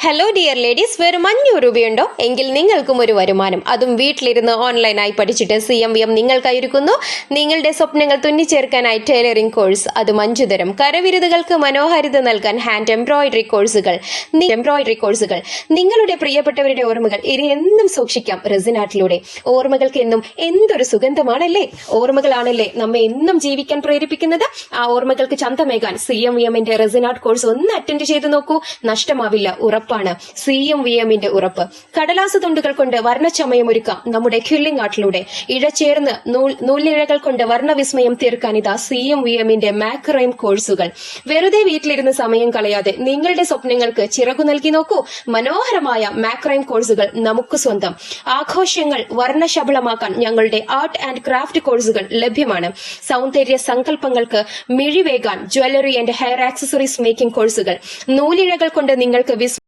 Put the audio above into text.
Hello dear ladies, വെറും 500 രൂപയുണ്ടോ എങ്കിൽ നിങ്ങൾക്കും ഒരു വരുമാനം, അതും വീട്ടിലിരുന്ന് ഓൺലൈനായി പഠിച്ചിട്ട് CMVM നിങ്ങൾക്കായിരിക്കുന്നു. നിങ്ങളുടെ സ്വപ്നങ്ങൾ തുന്നിച്ചേർക്കാനായി ടൈലറിംഗ് കോഴ്സ്, അതും 5 തരം. കരവിരുതുകൾക്ക് മനോഹാരിത നൽകാൻ ഹാൻഡ് എംബ്രോയിഡറി കോഴ്സുകൾ. നിങ്ങളുടെ പ്രിയപ്പെട്ടവരുടെ ഓർമ്മകൾ ഇനി എന്നും സൂക്ഷിക്കാം റെസിൻ ആർട്ടിലൂടെ. ഓർമ്മകൾക്ക് എന്നും എന്തൊരു സുഗന്ധമാണല്ലേ. ഓർമ്മകളാണല്ലേ നമ്മെ എന്നും ജീവിക്കാൻ പ്രേരിപ്പിക്കുന്നത്. ആ ഓർമ്മകൾക്ക് ചന്തമേകാൻ CMVMന്റെ റെസിൻ ആർട്ട് കോഴ്സ് ഒന്ന് അറ്റൻഡ് ചെയ്ത് നോക്കൂ. നഷ്ടമാവില്ല, ഉറപ്പാണ്. CMVMന്റെ ഉറപ്പ്. കടലാസ് തുണ്ടുകൾ കൊണ്ട് വർണ്ണച്ചമയമൊരുക്കാം നമ്മുടെ ക്വില്ലിംഗ് ആർട്ടിലൂടെ. ഇഴചേർന്ന് നൂലിഴകൾ കൊണ്ട് വർണ്ണവിസ്മയം തീർക്കാൻ ഇതാ CMVMന്റെ മാക്രൈം കോഴ്സുകൾ. വെറുതെ വീട്ടിലിരുന്ന് സമയം കളയാതെ നിങ്ങളുടെ സ്വപ്നങ്ങൾക്ക് ചിറകു നൽകി നോക്കൂ. മനോഹരമായ മാക്രൈം കോഴ്സുകൾ നമുക്ക് സ്വന്തം. ആഘോഷങ്ങൾ വർണ്ണശബളമാക്കാൻ ഞങ്ങളുടെ ആർട്ട് ആൻഡ് ക്രാഫ്റ്റ് കോഴ്സുകൾ ലഭ്യമാണ്. സൗന്ദര്യ സങ്കല്പങ്ങൾക്ക് മിഴിവേകാൻ jewellery and hair accessories making കോഴ്സുകൾ. നൂലിഴകൾ കൊണ്ട് നിങ്ങൾക്ക്